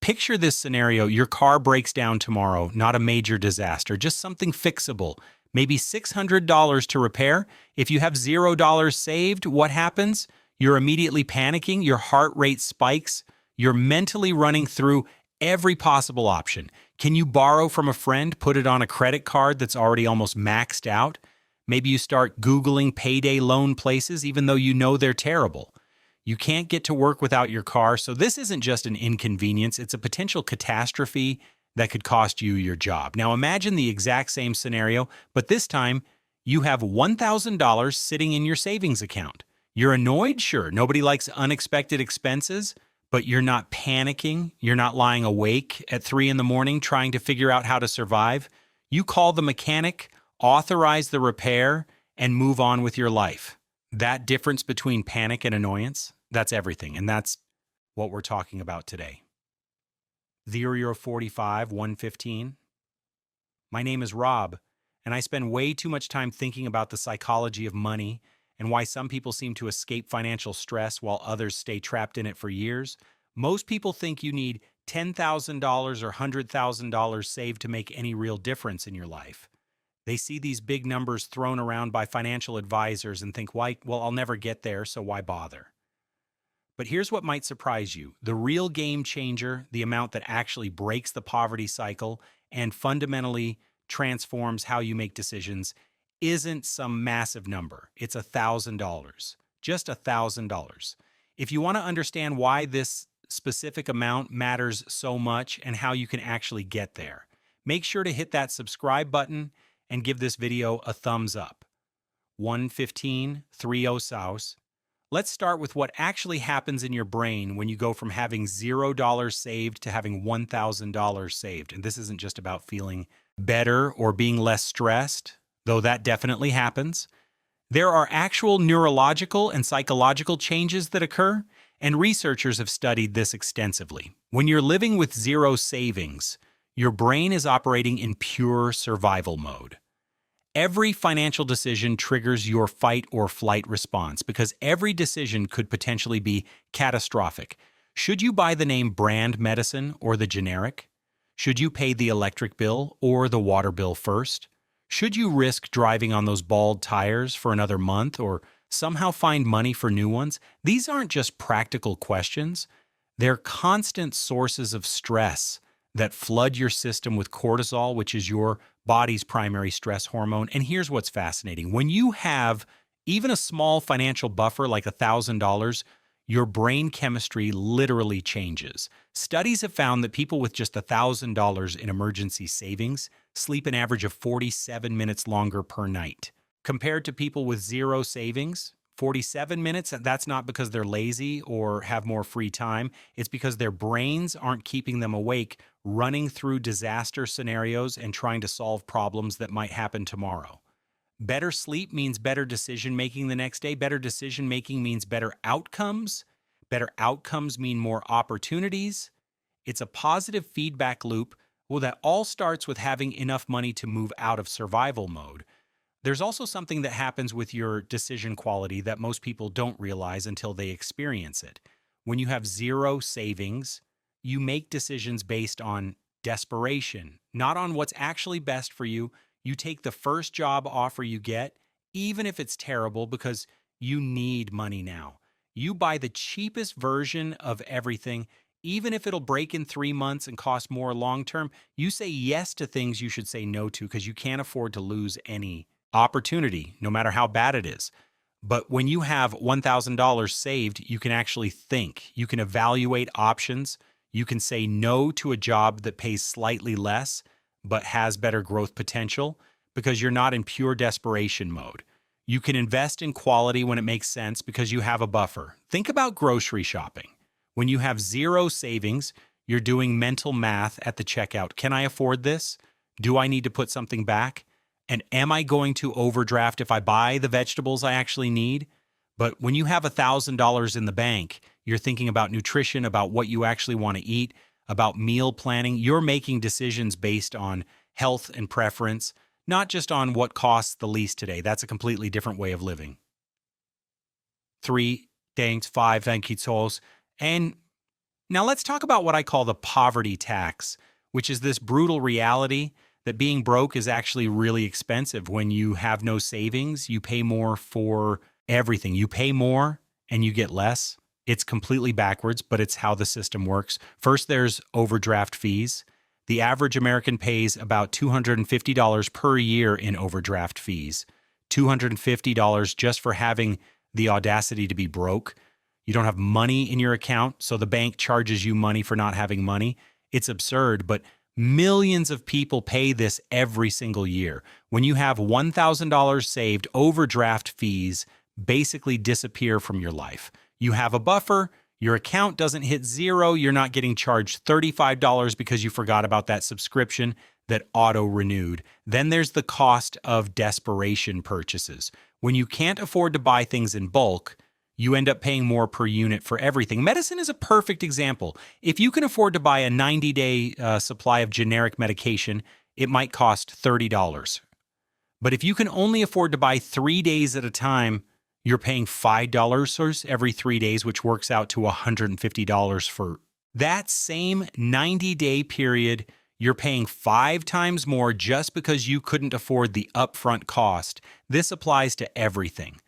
Picture this scenario. Your car breaks down tomorrow, not a major disaster, just something fixable. Maybe $600 to repair. If you have $0 saved, what happens? You're immediately panicking, your heart rate spikes, you're mentally running through every possible option. Can you borrow from a friend, put it on a credit card that's already almost maxed out? Maybe you start Googling payday loan places even though you know they're terrible. You can't get to work without your car, so this isn't just an inconvenience, it's a potential catastrophe that could cost you your job. Now imagine the exact same scenario, but this time you have $1,000 sitting in your savings account. You're annoyed? Sure, nobody likes unexpected expenses, but you're not panicking. You're not lying awake at 3 in the morning trying to figure out how to survive. You call the mechanic, authorize the repair, and move on with your life. That difference between panic and annoyance, that's everything. And that's what we're talking about today. 0045 115. My name is Rob, and I spend way too much time thinking about the psychology of money and why some people seem to escape financial stress while others stay trapped in it for years. Most people think you need $10,000 or $100,000 saved to make any real difference in your life. They see these big numbers thrown around by financial advisors and think, well, I'll never get there, so why bother? But here's what might surprise you. The real game changer, the amount that actually breaks the poverty cycle and fundamentally transforms how you make decisions, isn't some massive number. It's $1,000. Just $1,000. If you want to understand why this specific amount matters so much and how you can actually get there, make sure to hit that subscribe button and give this video a thumbs up. 11530 South. Let's start with what actually happens in your brain when you go from having $0 saved to having $1,000 saved. And this isn't just about feeling better or being less stressed, though that definitely happens. There are actual neurological and psychological changes that occur, and researchers have studied this extensively. When you're living with zero savings, your brain is operating in pure survival mode. Every financial decision triggers your fight or flight response because every decision could potentially be catastrophic. Should you buy the name brand medicine or the generic? Should you pay the electric bill or the water bill first? Should you risk driving on those bald tires for another month or somehow find money for new ones? These aren't just practical questions. They're constant sources of stress that flood your system with cortisol, which is your body's primary stress hormone. And here's what's fascinating. When you have even a small financial buffer like $1,000, your brain chemistry literally changes. Studies have found that people with just $1,000 in emergency savings sleep an average of 47 minutes longer per night. Compared to people with zero savings, 47 minutes, that's not because they're lazy or have more free time. It's because their brains aren't keeping them awake, running through disaster scenarios and trying to solve problems that might happen tomorrow. Better sleep means better decision-making the next day. Better decision-making means better outcomes. Better outcomes mean more opportunities. It's a positive feedback loop. Well, that all starts with having enough money to move out of survival mode. There's also something that happens with your decision quality that most people don't realize until they experience it. When you have zero savings, you make decisions based on desperation, not on what's actually best for you. You take the first job offer you get, even if it's terrible, because you need money now. You buy the cheapest version of everything, even if it'll break in 3 months and cost more long term. You say yes to things you should say no to because you can't afford to lose any opportunity, no matter how bad it is. But when you have $1,000 saved, you can actually think. You can evaluate options. You can say no to a job that pays slightly less but has better growth potential because you're not in pure desperation mode. You can invest in quality when it makes sense because you have a buffer. Think about grocery shopping. When you have zero savings, you're doing mental math at the checkout. Can I afford this? Do I need to put something back? And am I going to overdraft if I buy the vegetables I actually need? But when you have $1,000 in the bank, you're thinking about nutrition, about what you actually want to eat, about meal planning. You're making decisions based on health and preference, not just on what costs the least today. That's a completely different way of living. 3, thanks, 5, thank you, souls. And Now, let's talk about what I call the poverty tax, which is this brutal reality that being broke is actually really expensive. When you have no savings, you pay more for everything. You pay more and you get less. It's completely backwards, but it's how the system works. First, there's overdraft fees. The average American pays about $250 per year in overdraft fees. $250 just for having the audacity to be broke. You don't have money in your account, so the bank charges you money for not having money. It's absurd, but millions of people pay this every single year. When you have $1,000 saved, overdraft fees basically disappear from your life. You have a buffer, your account doesn't hit zero, you're not getting charged $35 because you forgot about that subscription that auto-renewed. Then there's the cost of desperation purchases. When you can't afford to buy things in bulk, you end up paying more per unit for everything. Medicine is a perfect example. If you can afford to buy a 90-day supply of generic medication, it might cost $30. But if you can only afford to buy 3 days at a time, you're paying $5 every 3 days, which works out to $150 for that same 90-day period. You're paying 5 times more just because you couldn't afford the upfront cost. This applies to everything.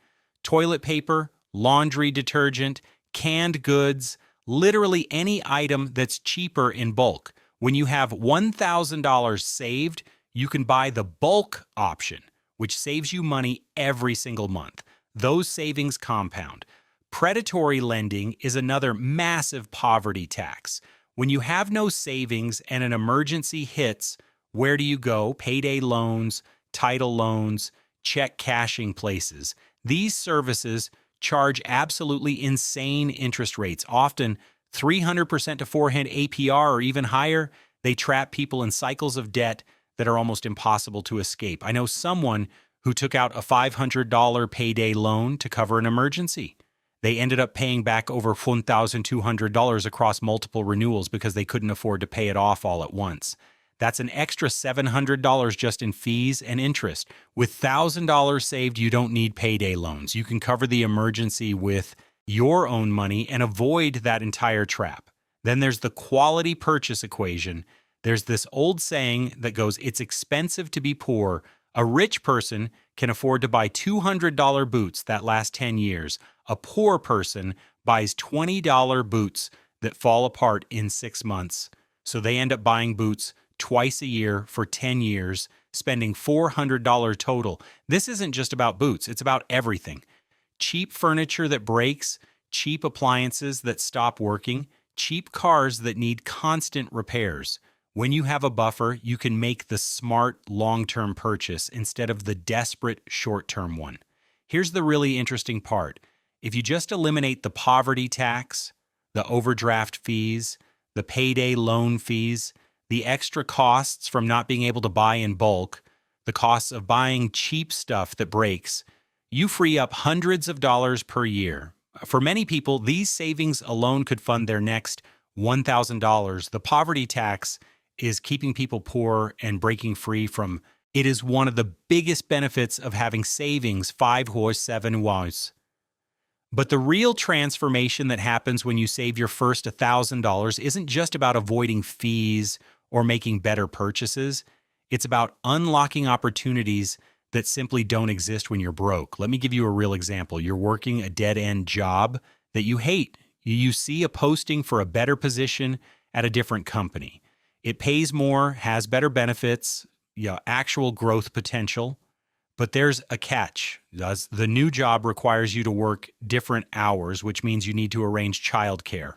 Toilet paper, laundry detergent, canned goods, literally any item that's cheaper in bulk. When you have $1,000 saved, you can buy the bulk option, which saves you money every single month. Those savings compound. Predatory lending is another massive poverty tax. When you have no savings and an emergency hits, where do you go? Payday loans, title loans, check cashing places. These services charge absolutely insane interest rates, often 300% to forehand APR or even higher. They trap people in cycles of debt that are almost impossible to escape. I know someone who took out a $500 payday loan to cover an emergency. They ended up paying back over $1,200 across multiple renewals because they couldn't afford to pay it off all at once. That's an extra $700 just in fees and interest. With $1,000 saved, you don't need payday loans. You can cover the emergency with your own money and avoid that entire trap. Then there's the quality purchase equation. There's this old saying that goes, it's expensive to be poor. A rich person can afford to buy $200 boots that last 10 years. A poor person buys $20 boots that fall apart in 6 months. So they end up buying boots twice a year for 10 years, spending $400 total. This isn't just about boots, it's about everything. Cheap furniture that breaks, cheap appliances that stop working, cheap cars that need constant repairs. When you have a buffer, you can make the smart long-term purchase instead of the desperate short-term one. Here's the really interesting part. If you just eliminate the poverty tax, the overdraft fees, the payday loan fees, the extra costs from not being able to buy in bulk, the costs of buying cheap stuff that breaks, you free up hundreds of dollars per year. For many people, these savings alone could fund their next $1,000. The poverty tax is keeping people poor and breaking free from. It is one of the biggest benefits of having savings, 5 horse, 7 was. But the real transformation that happens when you save your first $1,000 isn't just about avoiding fees or making better purchases. It's about unlocking opportunities that simply don't exist when you're broke. Let me give you a real example. You're working a dead-end job that you hate. You see a posting for a better position at a different company. It pays more, has better benefits, actual growth potential, but there's a catch. The new job requires you to work different hours, which means you need to arrange childcare.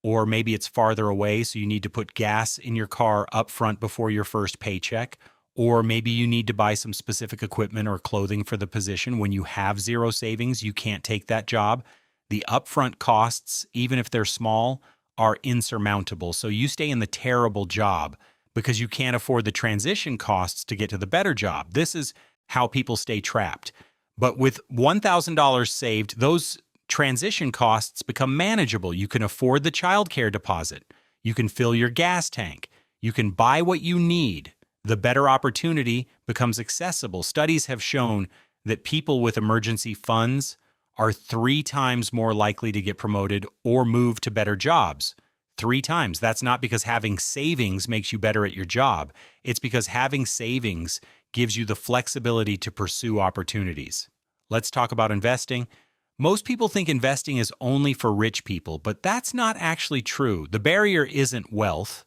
Or maybe it's farther away, so you need to put gas in your car up front before your first paycheck. Or maybe you need to buy some specific equipment or clothing for the position. When you have zero savings, you can't take that job. The upfront costs, even if they're small, are insurmountable. So you stay in the terrible job because you can't afford the transition costs to get to the better job. This is how people stay trapped. But with $1,000 saved, those transition costs become manageable. You can afford the childcare deposit. You can fill your gas tank. You can buy what you need. The better opportunity becomes accessible. Studies have shown that people with emergency funds are 3 times more likely to get promoted or move to better jobs. 3 times. That's not because having savings makes you better at your job. It's because having savings gives you the flexibility to pursue opportunities. Let's talk about investing. Most people think investing is only for rich people, but that's not actually true. The barrier isn't wealth,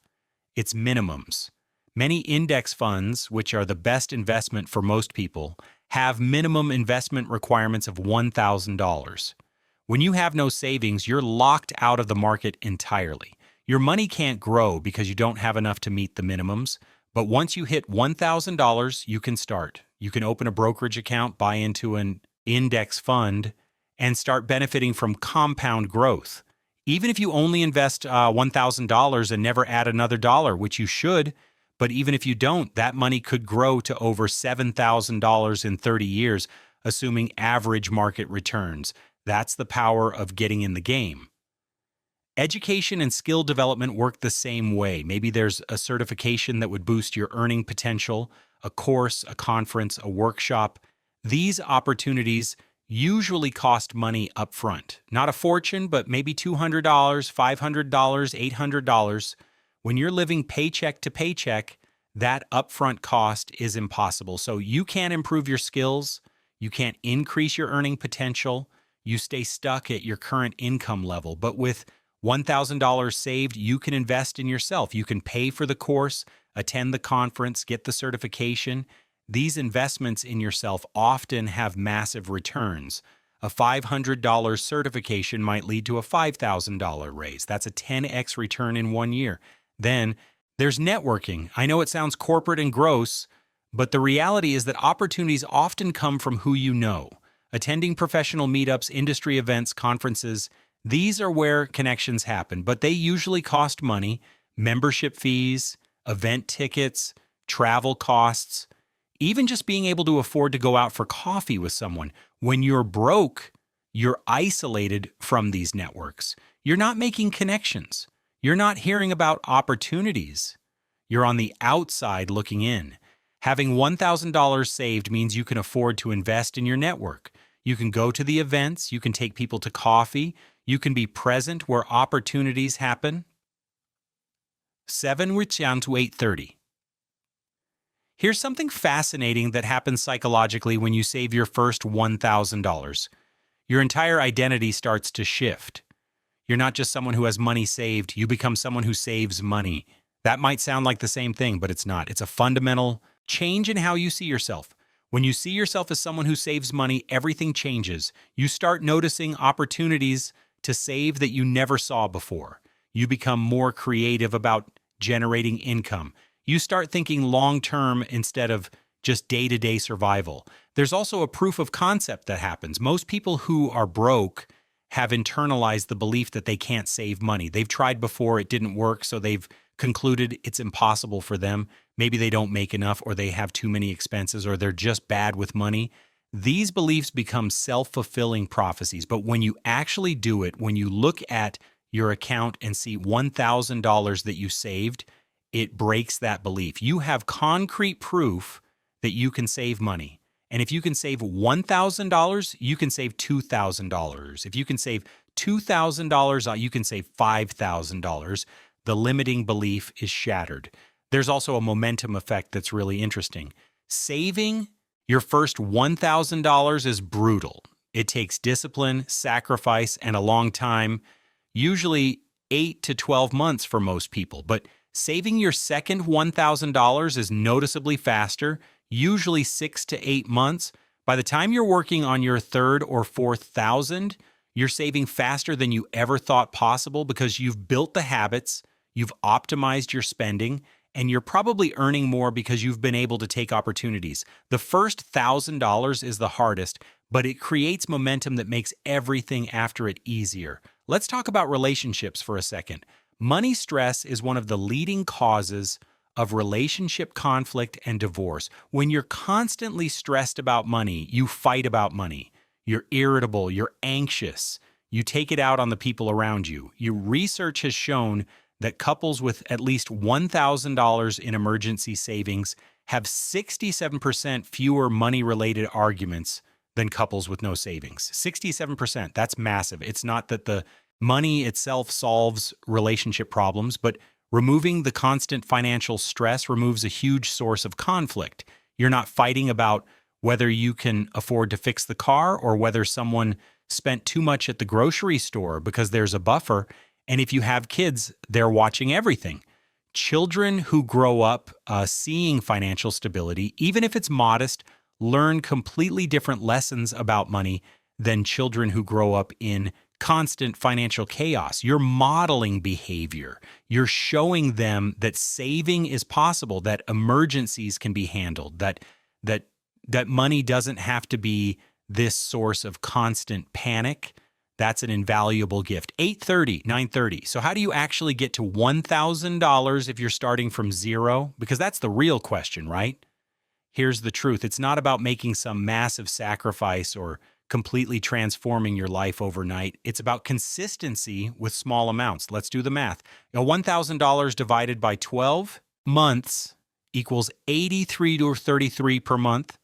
it's minimums. Many index funds, which are the best investment for most people, have minimum investment requirements of $1,000. When you have no savings, you're locked out of the market entirely. Your money can't grow because you don't have enough to meet the minimums, but once you hit $1,000, you can start. You can open a brokerage account, buy into an index fund, and start benefiting from compound growth. Even if you only invest $1,000 and never add another dollar, which you should, but even if you don't, that money could grow to over $7,000 in 30 years, assuming average market returns. That's the power of getting in the game. Education and skill development work the same way. Maybe there's a certification that would boost your earning potential, a course, a conference, a workshop. These opportunities usually cost money up front. Not a fortune, but maybe $200, $500, $800. When you're living paycheck to paycheck, that upfront cost is impossible. So you can't improve your skills, you can't increase your earning potential, you stay stuck at your current income level. But with $1,000 saved, you can invest in yourself. You can pay for the course, attend the conference, get the certification. These investments in yourself often have massive returns. A $500 certification might lead to a $5,000 raise. That's a 10x return in 1 year. Then there's networking. I know it sounds corporate and gross, but the reality is that opportunities often come from who you know. Attending professional meetups, industry events, conferences, these are where connections happen, but they usually cost money: membership fees, event tickets, travel costs, even just being able to afford to go out for coffee with someone. When you're broke, you're isolated from these networks. You're not making connections. You're not hearing about opportunities. You're on the outside looking in. Having $1,000 saved means you can afford to invest in your network. You can go to the events, you can take people to coffee, you can be present where opportunities happen. 7 return to 8:30. Here's something fascinating that happens psychologically when you save your first $1,000. Your entire identity starts to shift. You're not just someone who has money saved, you become someone who saves money. That might sound like the same thing, but it's not. It's a fundamental change in how you see yourself. When you see yourself as someone who saves money, everything changes. You start noticing opportunities to save that you never saw before. You become more creative about generating income. You start thinking long-term instead of just day-to-day survival. There's also a proof of concept that happens. Most people who are broke have internalized the belief that they can't save money. They've tried before, it didn't work, so they've concluded it's impossible for them. Maybe they don't make enough, or they have too many expenses, or they're just bad with money. These beliefs become self-fulfilling prophecies. But when you actually do it, when you look at your account and see $1,000 that you saved, it breaks that belief. You have concrete proof that you can save money. And if you can save $1,000, you can save $2,000. If you can save $2,000, you can save $5,000. The limiting belief is shattered. There's also a momentum effect that's really interesting. Saving your first $1,000 is brutal. It takes discipline, sacrifice, and a long time, usually 8 to 12 months for most people. But saving your second $1,000 is noticeably faster, usually 6 to 8 months. By the time you're working on your third or fourth thousand, you're saving faster than you ever thought possible because you've built the habits, you've optimized your spending, and you're probably earning more because you've been able to take opportunities. The first $1,000 is the hardest, but it creates momentum that makes everything after it easier. Let's talk about relationships for a second. Money stress is one of the leading causes of relationship conflict and divorce. When you're constantly stressed about money, you fight about money. You're irritable, you're anxious. You take it out on the people around you. Your research has shown that couples with at least $1,000 in emergency savings have 67% fewer money-related arguments than couples with no savings. 67%, that's massive. It's not that the Money itself solves relationship problems, but removing the constant financial stress removes a huge source of conflict. You're not fighting about whether you can afford to fix the car or whether someone spent too much at the grocery store because there's a buffer. And if you have kids, they're watching everything. Children who grow up seeing financial stability, even if it's modest, learn completely different lessons about money than children who grow up in constant financial chaos. You're modeling behavior. You're showing them that saving is possible, that emergencies can be handled, that money doesn't have to be this source of constant panic. That's an invaluable gift. 8:30, 9:30. So how do you actually get to $1,000 if you're starting from zero? Because that's the real question, right? Here's the truth. It's not about making some massive sacrifice or completely transforming your life overnight. It's about consistency with small amounts. Let's do the math. Now, $1,000 divided by 12 months equals 83 to 33 per month.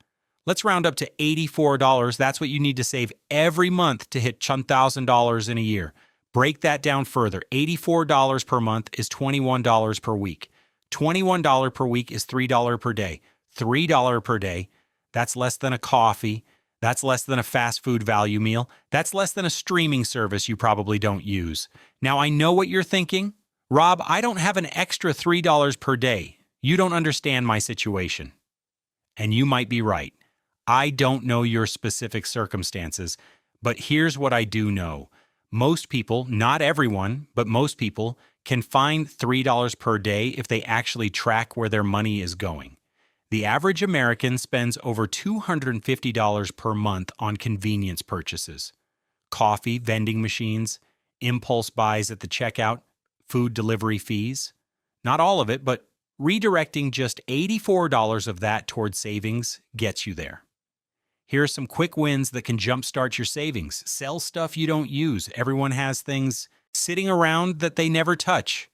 Let's round up to $84. That's what you need to save every month to hit $1,000 in a year. Break that down further. $84 per month is $21 per week. $21 per week is $3 per day. $3 per day, that's less than a coffee. That's less than a fast food value meal. That's less than a streaming service you probably don't use. Now, I know what you're thinking. Rob, I don't have an extra $3 per day. You don't understand my situation. And you might be right. I don't know your specific circumstances, but here's what I do know. Most people, not everyone, but most people can find $3 per day if they actually track where their money is going. The average American spends over $250 per month on convenience purchases. Coffee, vending machines, impulse buys at the checkout, food delivery fees. Not all of it, but redirecting just $84 of that towards savings gets you there. Here are some quick wins that can jumpstart your savings. Sell stuff you don't use. Everyone has things sitting around that they never touch.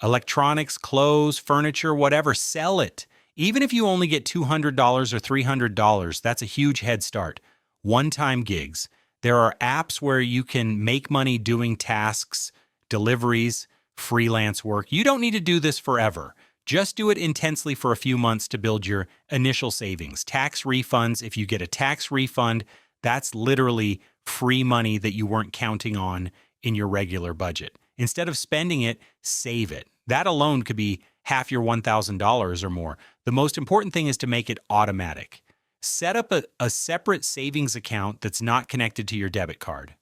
Electronics, clothes, furniture, whatever, sell it. Even if you only get $200 or $300, that's a huge head start. One-time gigs. There are apps where you can make money doing tasks, deliveries, freelance work. You don't need to do this forever. Just do it intensely for a few months to build your initial savings. Tax refunds, if you get a tax refund, that's literally free money that you weren't counting on in your regular budget. Instead of spending it, save it. That alone could be half your $1,000 or more. The most important thing is to make it automatic. Set up a separate savings account that's not connected to your debit card.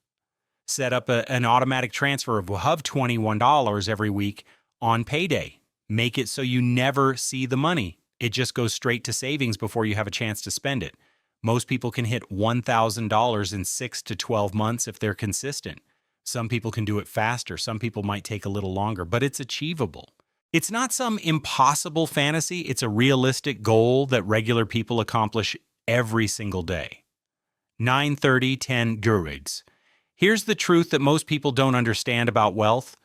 Set up an automatic transfer of $21 every week on payday. Make it so you never see the money. It just goes straight to savings before you have a chance to spend it. Most people can hit $1,000 in 6 to 12 months if they're consistent. Some people can do it faster. Some people might take a little longer, but it's achievable. It's not some impossible fantasy. It's a realistic goal that regular people accomplish every single day. 9:30-10 Gurus. Here's the truth that most people don't understand about wealth.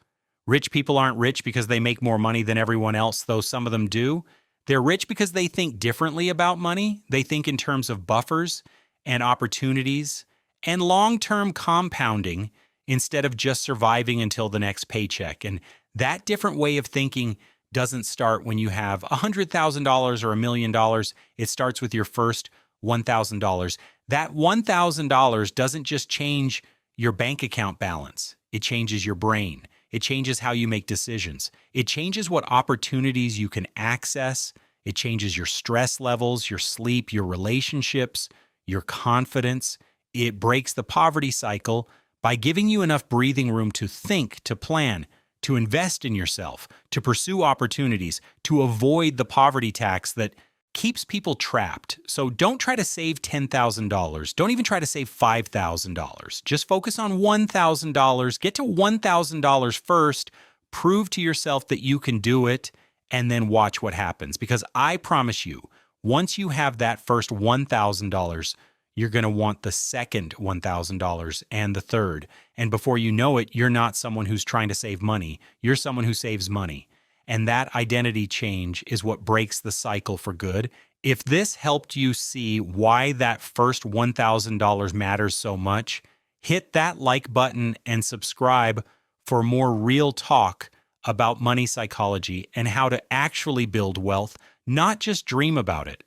Rich people aren't rich because they make more money than everyone else, though some of them do. They're rich because they think differently about money. They think in terms of buffers and opportunities and long-term compounding instead of just surviving until the next paycheck. And that different way of thinking doesn't start when you have $100,000 or $1 million. It starts with your first $1,000. That $1,000 doesn't just change your bank account balance. It changes your brain. It changes how you make decisions. It changes what opportunities you can access. It changes your stress levels, your sleep, your relationships, your confidence. It breaks the poverty cycle by giving you enough breathing room to think, to plan, to invest in yourself, to pursue opportunities, to avoid the poverty tax that keeps people trapped. So don't try to save $10,000. Don't even try to save $5,000. Just focus on $1,000. Get to $1,000 first. Prove to yourself that you can do it, and then watch what happens. Because I promise you, once you have that first $1,000, you're going to want the second $1,000 and the third. And before you know it, you're not someone who's trying to save money. You're someone who saves money. And that identity change is what breaks the cycle for good. If this helped you see why that first $1,000 matters so much, hit that like button and subscribe for more real talk about money psychology and how to actually build wealth, not just dream about it.